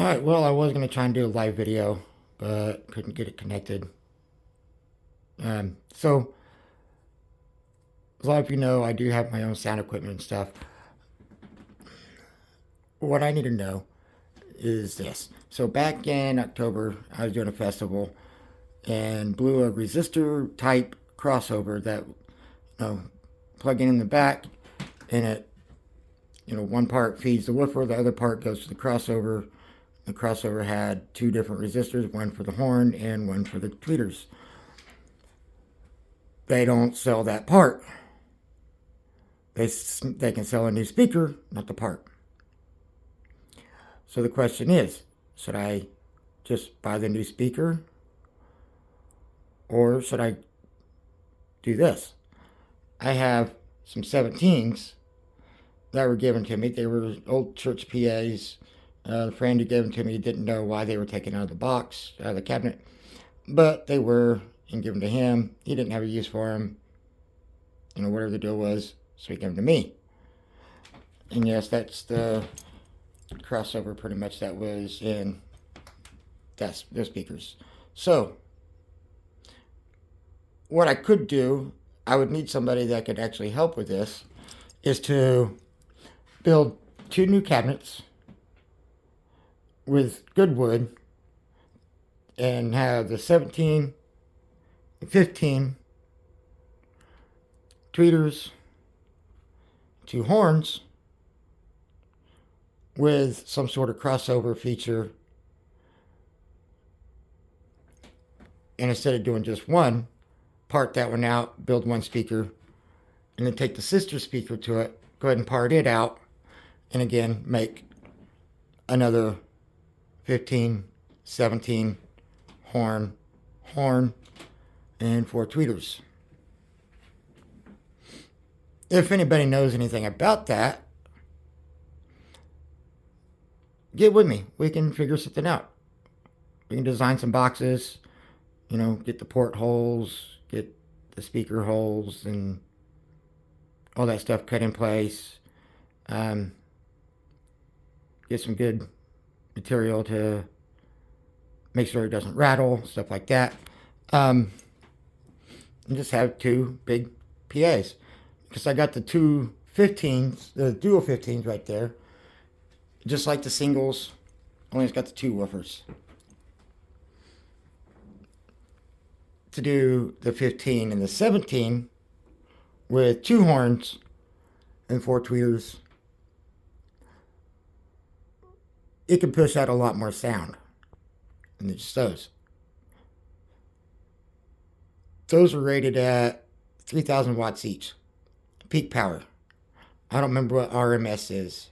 Alright, well, I was going to try and do a live video, but couldn't get it connected. So, as a lot of you know, I do have my own sound equipment and stuff. What I need to know is this. So back in October, I was doing a festival and blew a resistor type crossover that, plugging in the back, and it, one part feeds the woofer, the other part goes to the crossover. The crossover had two different resistors, one for the horn and one for the tweeters. They don't sell that part. They can sell a new speaker, not the part. So the question is, should I just buy the new speaker? Or should I do this? I have some 17s that were given to me. They were old church PAs. The friend who gave them to me didn't know why they were taken out of the box, out of the cabinet. But they were, and given to him. He didn't have a use for them. Whatever the deal was, so he gave them to me. And yes, that's the crossover pretty much that was in those speakers. So, what I could do, I would need somebody that could actually help with this, is to build two new cabinets with good wood and have the 17, 15 tweeters, two horns with some sort of crossover feature. And instead of doing just one, part that one out, build one speaker, and then take the sister speaker to it, go ahead and part it out, and again, make another 15, 17 horn, and 4 tweeters. If anybody knows anything about that, get with me. We can figure something out. We can design some boxes, get the port holes, get the speaker holes, and all that stuff cut in place. Get some good material to make sure it doesn't rattle, stuff like that. And just have two big PAs. Because I got the two 15s, the dual 15s right there. Just like the singles, only it's got the two woofers. To do the 15 and the 17 with two horns and 4 tweeters, it can push out a lot more sound than just those. Those are rated at 3,000 watts each. Peak power. I don't remember what RMS is.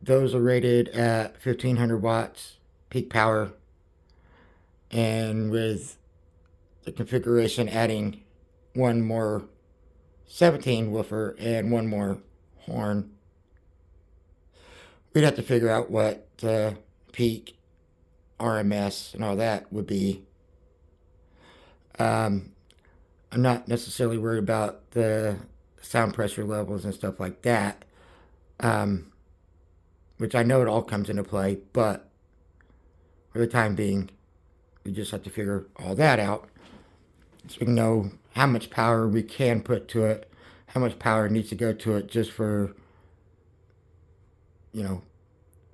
Those are rated at 1,500 watts peak power, and with the configuration adding one more 17 woofer and one more horn, we'd have to figure out what the peak RMS and all that would be. I'm not necessarily worried about the sound pressure levels and stuff like that, which I know it all comes into play, but for the time being, we just have to figure all that out so we can know how much power we can put to it, how much power needs to go to it just for,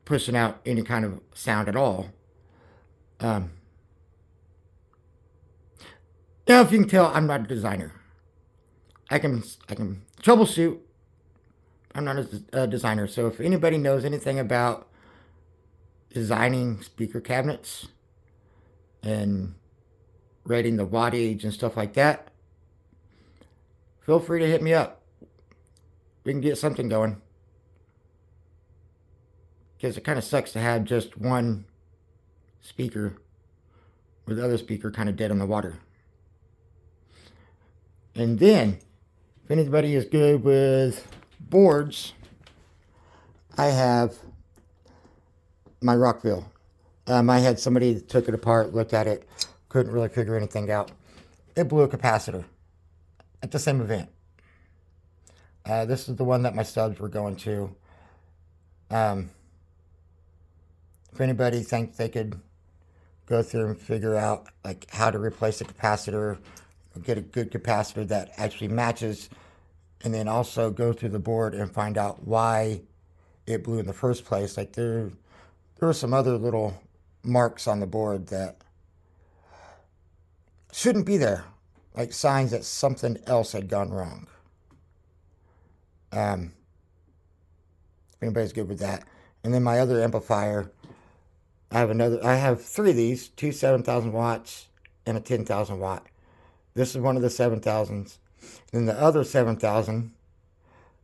pushing out any kind of sound at all. Now, if you can tell, I'm not a designer. I can troubleshoot. I'm not a designer. So if anybody knows anything about designing speaker cabinets and rating the wattage and stuff like that, feel free to hit me up. We can get something going. Because it kind of sucks to have just one speaker with the other speaker kind of dead in the water. And then, if anybody is good with boards, I have my Rockville. I had somebody that took it apart, looked at it, couldn't really figure anything out. It blew a capacitor at the same event. This is the one that my subs were going to. if anybody thinks they could go through and figure out like how to replace a capacitor, get a good capacitor that actually matches, and then also go through the board and find out why it blew in the first place. Like there were some other little marks on the board that shouldn't be there, like signs that something else had gone wrong. If anybody's good with that. And then my other amplifier, I have three of these, two 7,000 watts and a 10,000 watt. This is one of the 7,000s. Then the other 7,000,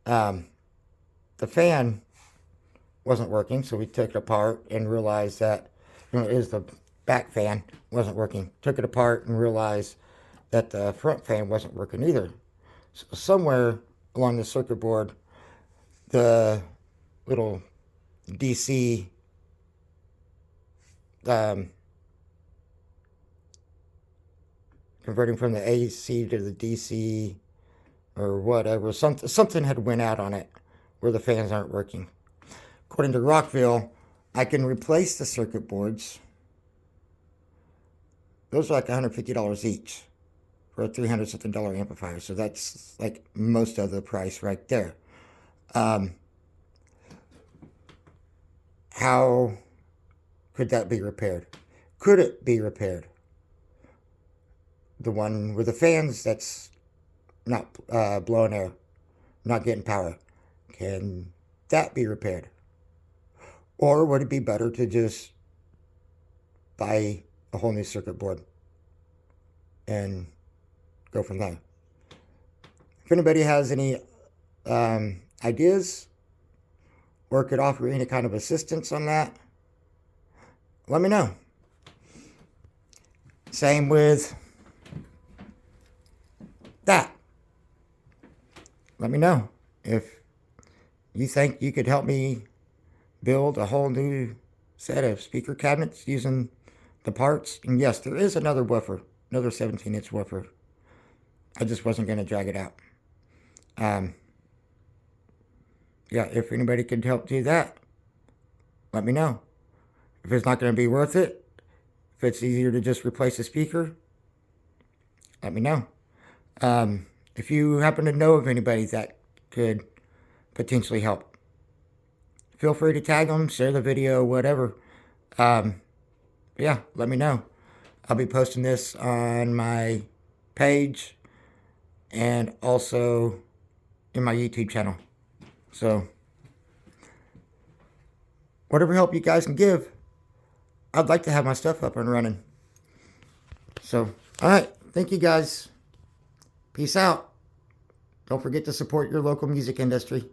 the fan wasn't working, so we took it apart and realized that, it was the back fan wasn't working. Took it apart and realized that the front fan wasn't working either. So somewhere along the circuit board, the little DC converting from the AC to the DC or whatever, something had went out on it where the fans aren't working. According to Rockville, I can replace the circuit boards. Those are like $150 each for a $300-something amplifier. So that's like most of the price right there. How could that be repaired? Could it be repaired? The one with the fans that's not blowing air, not getting power. Can that be repaired? Or would it be better to just buy a whole new circuit board and go from there? If anybody has any ideas or could offer any kind of assistance on that, let me know. Same with that. Let me know if you think you could help me build a whole new set of speaker cabinets using the parts. And yes, there is another woofer, another 17-inch woofer. I just wasn't going to drag it out. Yeah, if anybody could help do that, let me know. If it's not going to be worth it, if it's easier to just replace the speaker, let me know. If you happen to know of anybody that could potentially help, feel free to tag them, share the video, whatever. Yeah, let me know. I'll be posting this on my page and also in my YouTube channel. So, whatever help you guys can give, I'd like to have my stuff up and running. So, alright, thank you guys. Peace out. Don't forget to support your local music industry.